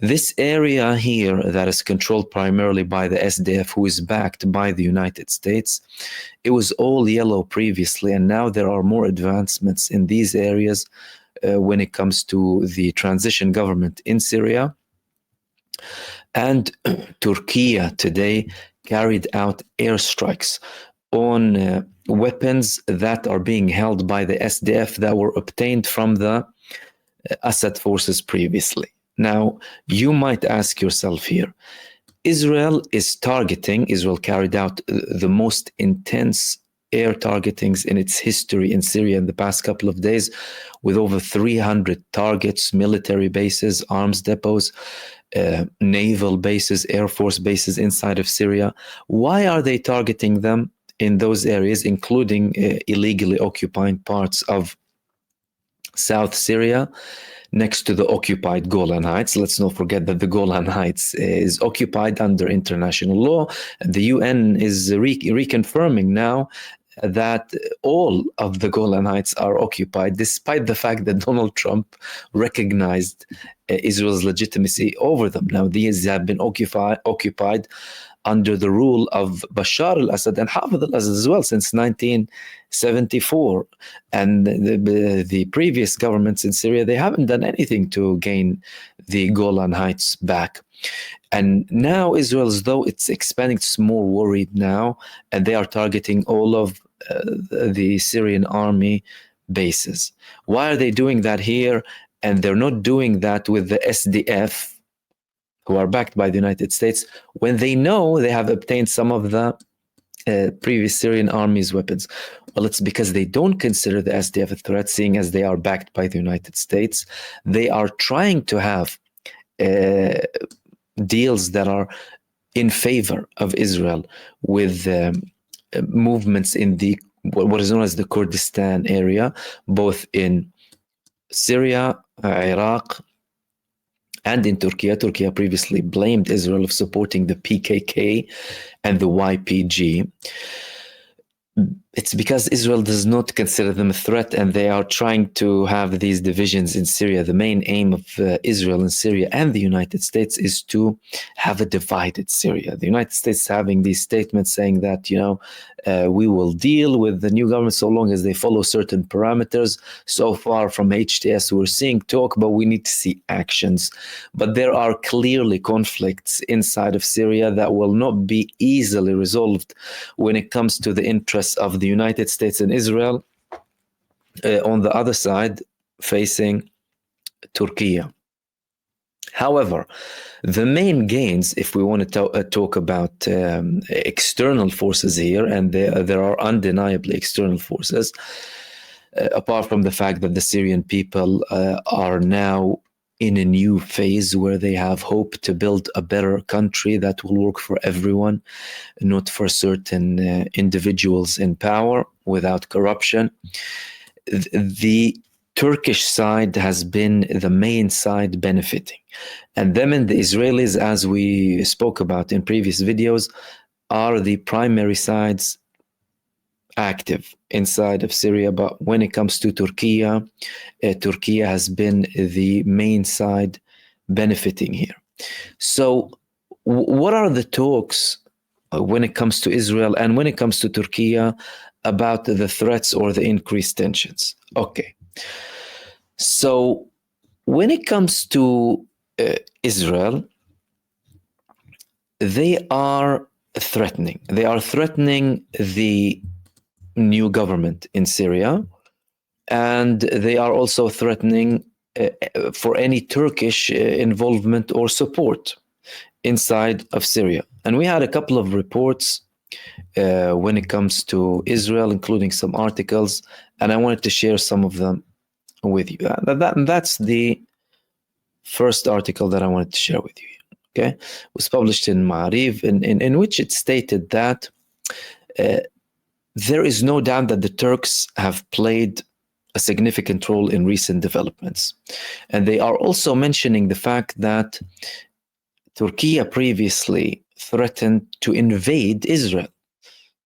This area here that is controlled primarily by the SDF, who is backed by the United States, it was all yellow previously, and now there are more advancements in these areas when it comes to the transition government in Syria. And Turkey today carried out airstrikes on weapons that are being held by the SDF that were obtained from the Assad forces previously. Now, you might ask yourself here, Israel carried out the most intense air targetings in its history in Syria in the past couple of days, with over 300 targets, military bases, arms depots, naval bases, air force bases inside of Syria. Why are they targeting them in those areas, including illegally occupying parts of South Syria, next to the occupied Golan Heights? Let's not forget that the Golan Heights is occupied under international law. The UN is reconfirming now that all of the Golan Heights are occupied, despite the fact that Donald Trump recognized Israel's legitimacy over them. Now, these have been occupied under the rule of Bashar al-Assad and Hafez al-Assad as well since 1974. And the previous governments in Syria, they haven't done anything to gain the Golan Heights back. And now Israel, as though it's expanding, it's more worried now, and they are targeting all of the Syrian army bases. Why are they doing that here? And they're not doing that with the SDF, who are backed by the United States, when they know they have obtained some of the previous Syrian army's weapons. Well, it's because they don't consider the SDF a threat, seeing as they are backed by the United States. They are trying to have deals that are in favor of Israel with movements in the what is known as the Kurdistan area, both in Syria, Iraq, and in Turkey. Turkey previously blamed Israel of supporting the PKK and the YPG. It's because Israel does not consider them a threat, and they are trying to have these divisions in Syria. The main aim of Israel in Syria and the United States is to have a divided Syria. The United States having these statements saying that, we will deal with the new government so long as they follow certain parameters. So far from HTS, we're seeing talk, but we need to see actions. But there are clearly conflicts inside of Syria that will not be easily resolved when it comes to the interests of the United States and Israel on the other side, facing Turkey. However, the main gains, if we want to talk about external forces here, and there are undeniably external forces, apart from the fact that the Syrian people are now in a new phase where they have hope to build a better country that will work for everyone, not for certain individuals in power, without corruption. The Turkish side has been the main side benefiting. And them and the Israelis, as we spoke about in previous videos, are the primary sides active inside of Syria. But when it comes to Turkey, Turkey has been the main side benefiting here. So what are the talks when it comes to Israel and when it comes to Turkey about the threats or the increased tensions? Okay. So when it comes to Israel, they are threatening. They are threatening the new government in Syria, and they are also threatening for any Turkish involvement or support inside of Syria. And we had a couple of reports when it comes to Israel, including some articles, and I wanted to share some of them with you. That's the first article that I wanted to share with you. Okay, it was published in Ma'arif, in which it stated that there is no doubt that the Turks have played a significant role in recent developments. And they are also mentioning the fact that Turkey previously threatened to invade Israel. It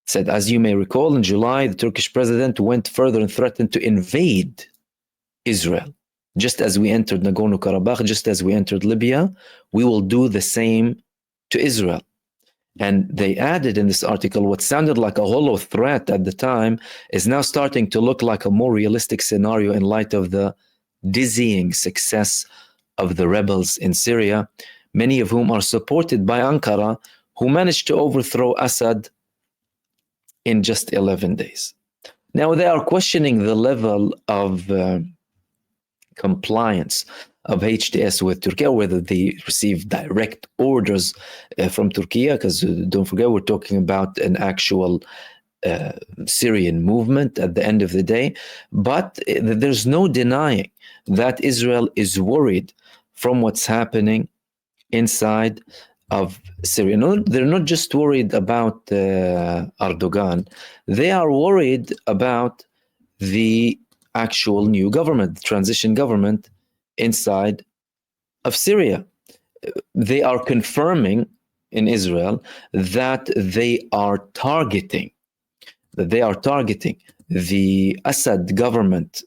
said, as you may recall, in July, the Turkish president went further and threatened to invade Israel. Just as we entered Nagorno-Karabakh, just as we entered Libya, we will do the same to Israel. And they added in this article what sounded like a hollow threat at the time is now starting to look like a more realistic scenario in light of the dizzying success of the rebels in Syria, many of whom are supported by Ankara, who managed to overthrow Assad in just 11 days. Now they are questioning the level of compliance of HTS with Turkey, whether they receive direct orders from Turkey, because don't forget, we're talking about an actual Syrian movement at the end of the day. But there's no denying that Israel is worried from what's happening inside of Syria. No, they're not just worried about Erdogan. They are worried about the actual new government, the transition government inside of Syria. They are confirming in Israel that they are targeting the Assad government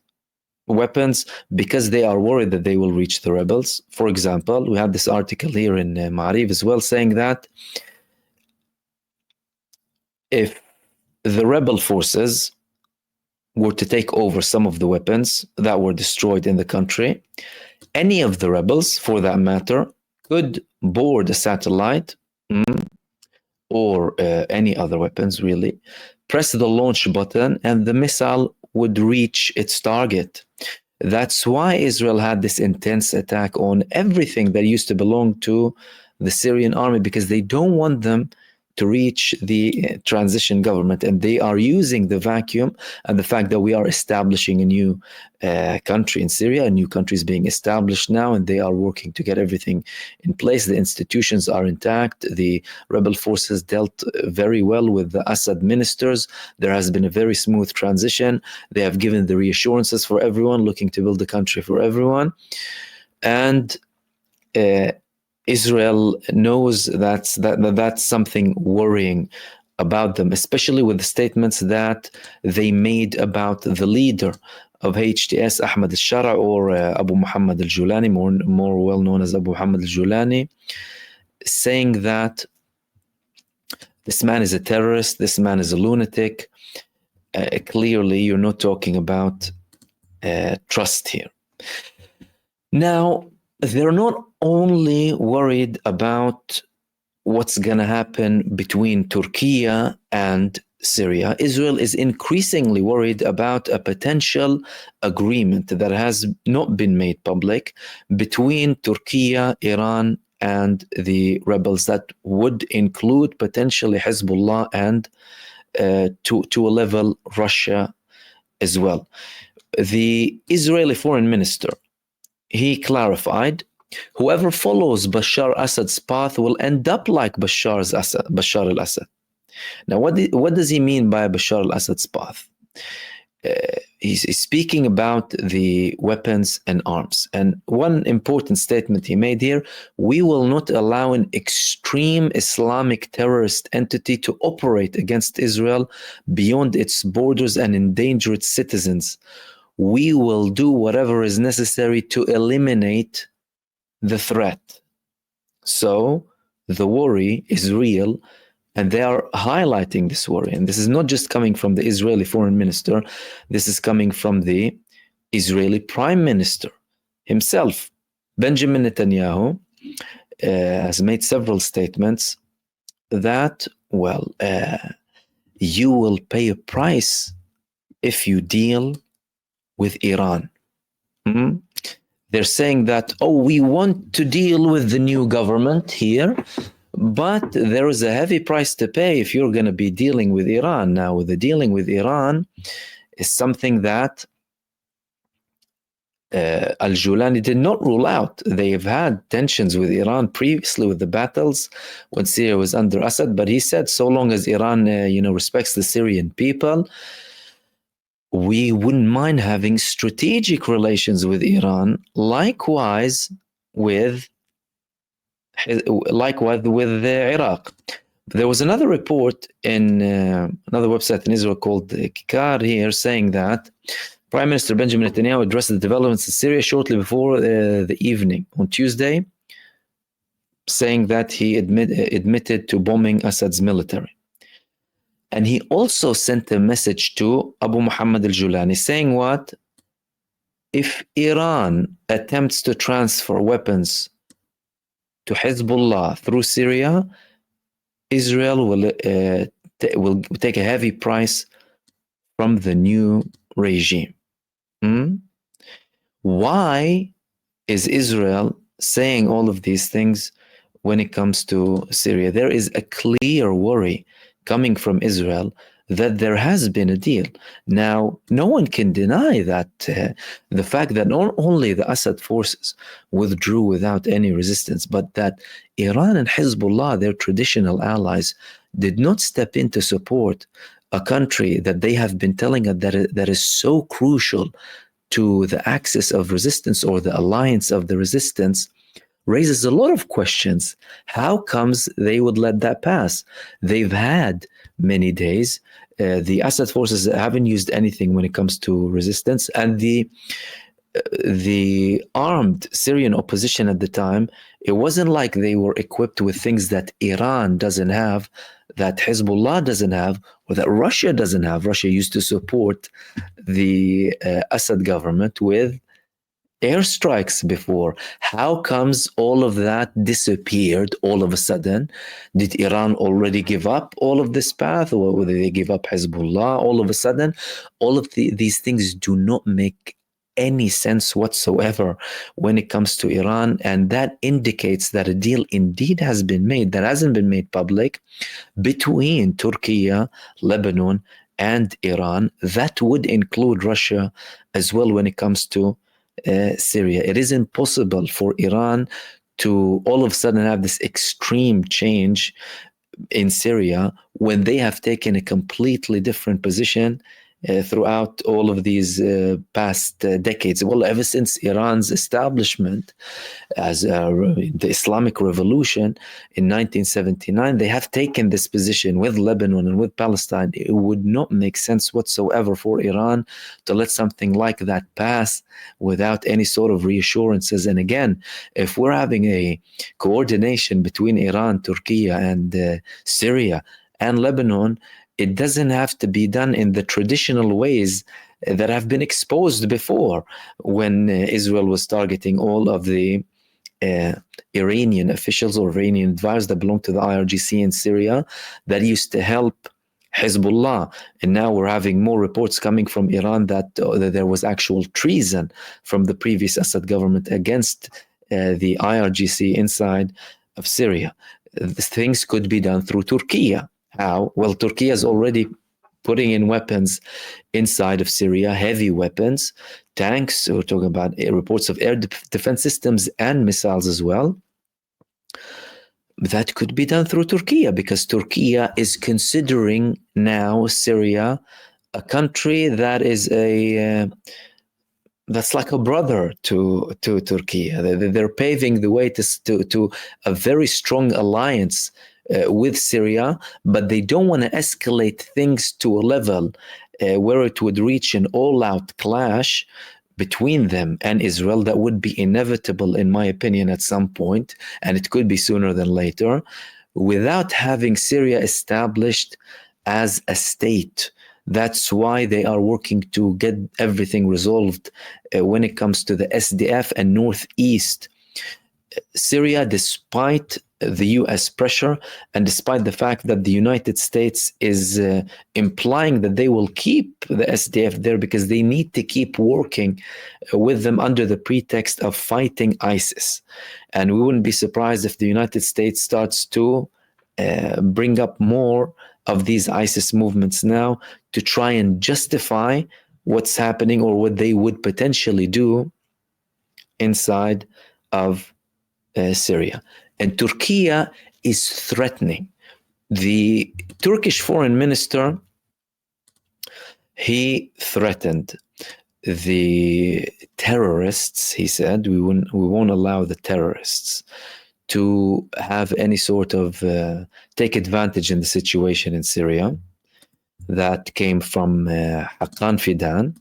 weapons because they are worried that they will reach the rebels. For example, we have this article here in Ma'arif as well saying that if the rebel forces were to take over some of the weapons that were destroyed in the country, any of the rebels, for that matter, could board a satellite or any other weapons, really, press the launch button, and the missile would reach its target. That's why Israel had this intense attack on everything that used to belong to the Syrian army, because they don't want them to reach the transition government, and they are using the vacuum and the fact that we are establishing a new country in Syria. A new country is being established now, and they are working to get everything in place. The institutions are intact. The rebel forces dealt very well with the Assad ministers. There has been a very smooth transition. They have given the reassurances for everyone, looking to build the country for everyone. And Israel knows that's something worrying about them, especially with the statements that they made about the leader of HTS, Ahmad al-Shara, or Abu Muhammad al-Julani, more well known as Abu Muhammad al-Julani, saying that this man is a terrorist, this man is a lunatic. Clearly, you're not talking about trust here. Now, they're not only worried about what's going to happen between Turkey and Syria. Israel is increasingly worried about a potential agreement that has not been made public between Turkey, Iran, and the rebels that would include potentially Hezbollah and to a level Russia as well. The Israeli foreign minister, he clarified, whoever follows Bashar Assad's path will end up like Bashar al-Assad. Now, what does he mean by Bashar al-Assad's path? He's speaking about the weapons and arms. And one important statement he made here: we will not allow an extreme Islamic terrorist entity to operate against Israel beyond its borders and endanger its citizens. We will do whatever is necessary to eliminate the threat. So the worry is real, and they are highlighting this worry. And this is not just coming from the Israeli foreign minister, this is coming from the Israeli prime minister himself. Benjamin Netanyahu has made several statements that, well, you will pay a price if you deal with Iran. They're saying that, we want to deal with the new government here, but there is a heavy price to pay if you're going to be dealing with Iran. Now, the dealing with Iran is something that al-Julani did not rule out. They've had tensions with Iran previously with the battles when Syria was under Assad, but he said so long as Iran respects the Syrian people, we wouldn't mind having strategic relations with Iran, likewise with Iraq. There was another report in another website in Israel called Kikar here saying that Prime Minister Benjamin Netanyahu addressed the developments in Syria shortly before the evening on Tuesday, saying that he admitted to bombing Assad's military. And he also sent a message to Abu Muhammad al-Julani saying what? If Iran attempts to transfer weapons to Hezbollah through Syria, Israel will take a heavy price from the new regime. Why is Israel saying all of these things when it comes to Syria? There is a clear worry coming from Israel that there has been a deal. Now, no one can deny that the fact that not only the Assad forces withdrew without any resistance, but that Iran and Hezbollah, their traditional allies, did not step in to support a country that they have been telling us that is so crucial to the axis of resistance or the alliance of the resistance, raises a lot of questions. How comes they would let that pass? They've had many days. The Assad forces haven't used anything when it comes to resistance, and the armed Syrian opposition at the time, it wasn't like they were equipped with things that Iran doesn't have, that Hezbollah doesn't have, or that Russia doesn't have. Russia used to support the Assad government with airstrikes before. How comes all of that disappeared all of a sudden? Did Iran already give up all of this path, or did they give up Hezbollah all of a sudden? All of these things do not make any sense whatsoever when it comes to Iran, and that indicates that a deal indeed has been made that hasn't been made public between Turkey, Lebanon, and Iran. That would include Russia as well when it comes to Syria. It is impossible for Iran to all of a sudden have this extreme change in Syria when they have taken a completely different position throughout all of these past decades. Well, ever since Iran's establishment as the Islamic Revolution in 1979, they have taken this position with Lebanon and with Palestine. It would not make sense whatsoever for Iran to let something like that pass without any sort of reassurances. And again, if we're having a coordination between Iran, Turkey, and Syria and Lebanon, it doesn't have to be done in the traditional ways that have been exposed before, when Israel was targeting all of the Iranian officials or Iranian advisors that belong to the IRGC in Syria that used to help Hezbollah. And now we're having more reports coming from Iran that there was actual treason from the previous Assad government against the IRGC inside of Syria. Things could be done through Turkey. How? Well, Turkey is already putting in weapons inside of Syria, heavy weapons, tanks. We're talking about reports of air defense systems and missiles as well. That could be done through Turkey, because Turkey is considering now Syria a country that is that's like a brother to Turkey. They're paving the way to a very strong alliance with Syria, but they don't want to escalate things to a level where it would reach an all-out clash between them and Israel that would be inevitable, in my opinion, at some point, and it could be sooner than later, without having Syria established as a state. That's why they are working to get everything resolved when it comes to the SDF and Northeast Syria, despite the US pressure and despite the fact that the United States is implying that they will keep the SDF there because they need to keep working with them under the pretext of fighting ISIS. And we wouldn't be surprised if the United States starts to bring up more of these ISIS movements now to try and justify what's happening or what they would potentially do inside of Syria. And Turkey is threatening. The Turkish foreign minister, he threatened the terrorists. He said, we won't allow the terrorists to have any sort of take advantage in the situation in Syria. That came from Haqqan Fidan.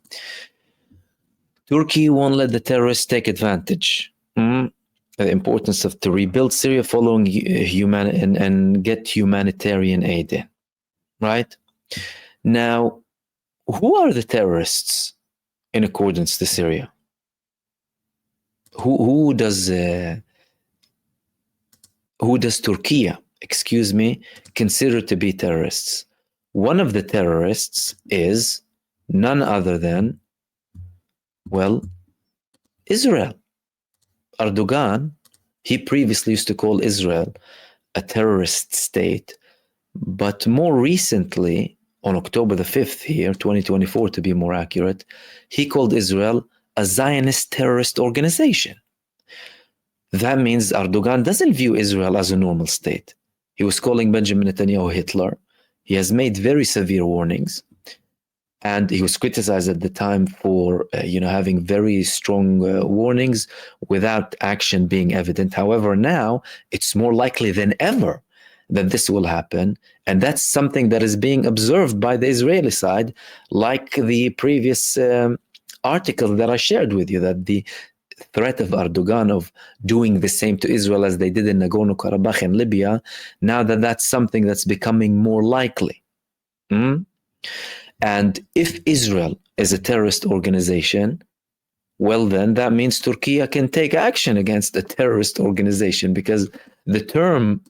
Turkey won't let the terrorists take advantage. The importance of to rebuild Syria following and get humanitarian aid in. Right? Now, who are the terrorists in accordance to Syria? Who does Turkey, consider to be terrorists? One of the terrorists is none other than, well, Israel. Erdogan, he previously used to call Israel a terrorist state, but more recently, on October the 5th here, 2024 to be more accurate, he called Israel a Zionist terrorist organization. That means Erdogan doesn't view Israel as a normal state. He was calling Benjamin Netanyahu Hitler. He has made very severe warnings. And he was criticized at the time for, having very strong warnings without action being evident. However, now it's more likely than ever that this will happen. And that's something that is being observed by the Israeli side, like the previous article that I shared with you, that the threat of Erdogan of doing the same to Israel as they did in Nagorno-Karabakh and Libya, now that's something that's becoming more likely. And if Israel is a terrorist organization, well, then that means Turkey can take action against a terrorist organization, because the term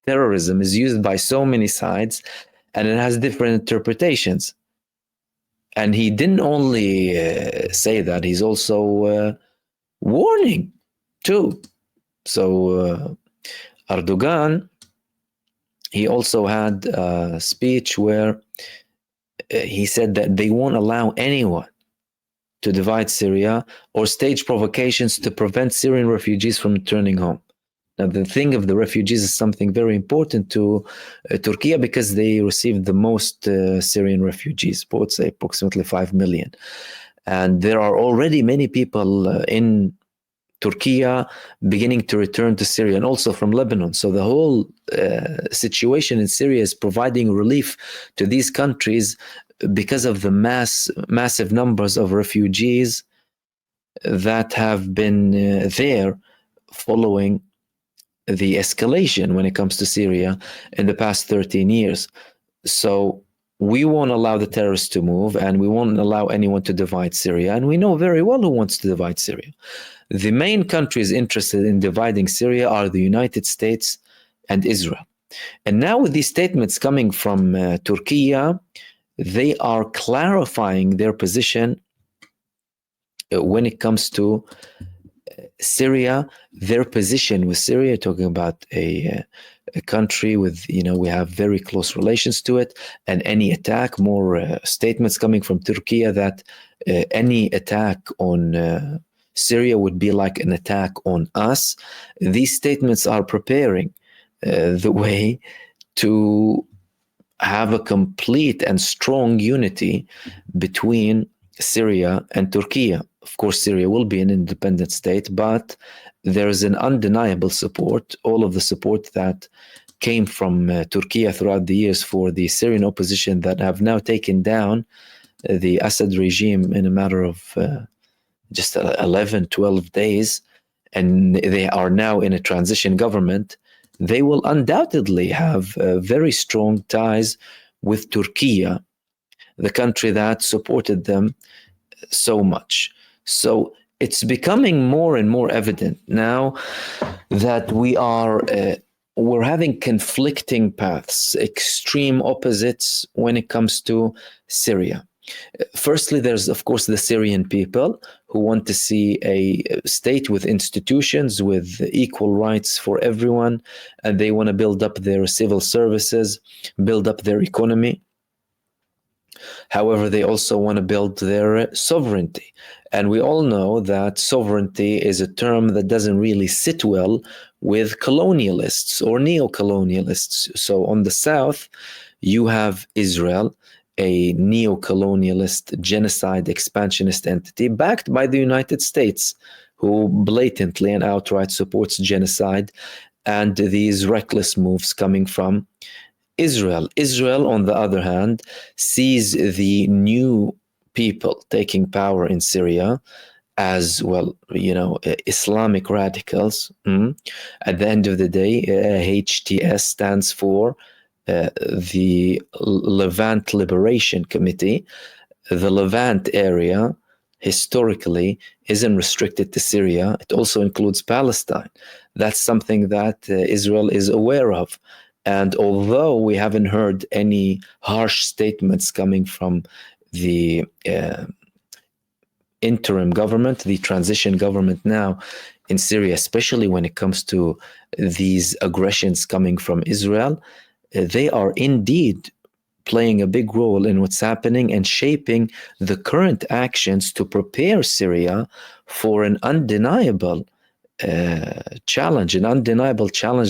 terrorism is used by so many sides and it has different interpretations. And he didn't only say that, he's also warning too. So Erdogan, he also had a speech where he said that they won't allow anyone to divide Syria or stage provocations to prevent Syrian refugees from returning home. Now, the thing of the refugees is something very important to Turkey, because they received the most Syrian refugees, I would say approximately 5 million. And there are already many people in Turkey beginning to return to Syria, and also from Lebanon. So the whole situation in Syria is providing relief to these countries because of the massive numbers of refugees that have been there following the escalation when it comes to Syria in the past 13 years. So we won't allow the terrorists to move, and we won't allow anyone to divide Syria. And we know very well who wants to divide Syria. The main countries interested in dividing Syria are the United States and Israel. And now with these statements coming from Turkey, they are clarifying their position when it comes to Syria, their position with Syria, talking about a country with, we have very close relations to it, and any attack, more statements coming from Turkey that any attack on Syria would be like an attack on us. These statements are preparing the way to have a complete and strong unity between Syria and Turkey. Of course, Syria will be an independent state, but there is an undeniable support, all of the support that came from Turkey throughout the years for the Syrian opposition that have now taken down the Assad regime in a matter of just 11, 12 days, and they are now in a transition government. They will undoubtedly have very strong ties with Turkey, the country that supported them so much. So it's becoming more and more evident now that we're having conflicting paths, extreme opposites when it comes to Syria. Firstly, there's, of course, the Syrian people who want to see a state with institutions, with equal rights for everyone, and they want to build up their civil services, build up their economy. However, they also want to build their sovereignty. And we all know that sovereignty is a term that doesn't really sit well with colonialists or neo-colonialists. So on the south, you have Israel, a neo-colonialist, genocide, expansionist entity backed by the United States, who blatantly and outright supports genocide and these reckless moves coming from Israel. Israel, on the other hand, sees the new people taking power in Syria as well, Islamic radicals. At the end of the day, HTS stands for the Levant Liberation Committee. The Levant area historically isn't restricted to Syria. It also includes Palestine. That's something that Israel is aware of. And although we haven't heard any harsh statements coming from the interim government, the transition government now in Syria, especially when it comes to these aggressions coming from Israel, they are indeed playing a big role in what's happening and shaping the current actions to prepare Syria for an undeniable challenge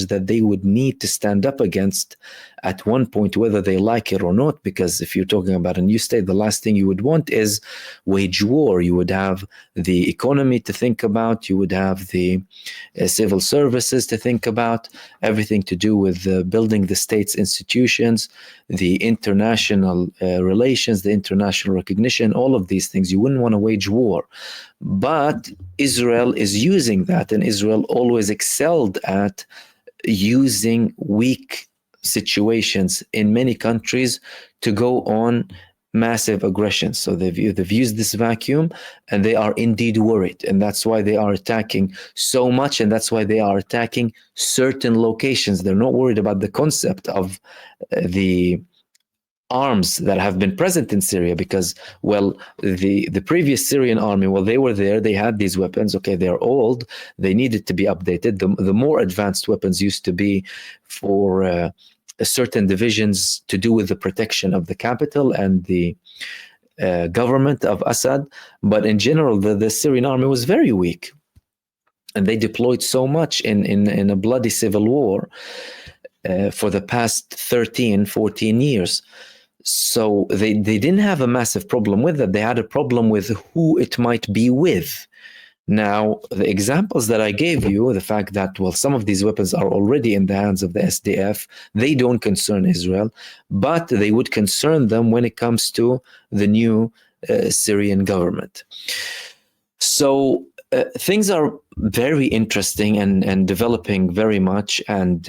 that they would need to stand up against at one point, whether they like it or not. Because if you're talking about a new state, the last thing you would want is wage war. You would have the economy to think about, you would have the civil services to think about, everything to do with building the state's institutions, the international relations, the international recognition, all of these things. You wouldn't want to wage war. But Israel is using that, and Israel always excelled at using weak situations in many countries to go on massive aggressions. So they've used this vacuum, and they are indeed worried, and that's why they are attacking so much, and that's why they are attacking certain locations. They're not worried about the concept of the arms that have been present in Syria, because, well, the previous Syrian army, well, they were there, they had these weapons. Okay, they're old, they needed to be updated. The more advanced weapons used to be for certain divisions to do with the protection of the capital and the government of Assad. But in general, the Syrian army was very weak, and they deployed so much in a bloody civil war for the past 13, 14 years. So they didn't have a massive problem with that. They had a problem with who it might be with. Now, the examples that I gave you, the fact that, well, some of these weapons are already in the hands of the SDF, they don't concern Israel, but they would concern them when it comes to the new Syrian government. So things are very interesting and developing very much, and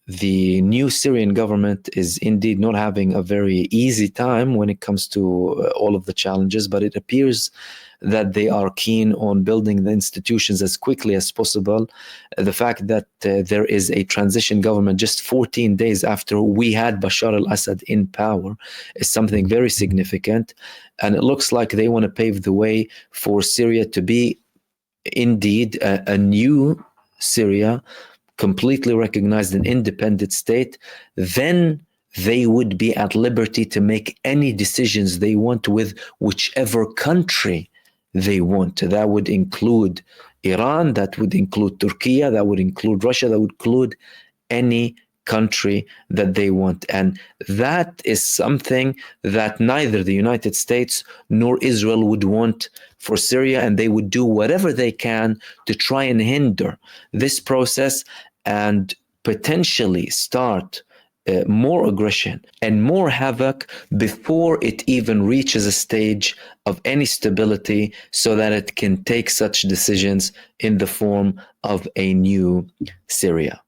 the new Syrian government is indeed not having a very easy time when it comes to all of the challenges, but it appears that they are keen on building the institutions as quickly as possible. The fact that there is a transition government just 14 days after we had Bashar al-Assad in power is something very significant. And it looks like they want to pave the way for Syria to be indeed a new Syria, completely recognized an independent state. Then they would be at liberty to make any decisions they want with whichever country they want. That would include Iran, that would include Turkey, that would include Russia, that would include any country that they want. And that is something that neither the United States nor Israel would want for Syria, and they would do whatever they can to try and hinder this process and potentially start more aggression and more havoc before it even reaches a stage of any stability, so that it can take such decisions in the form of a new Syria.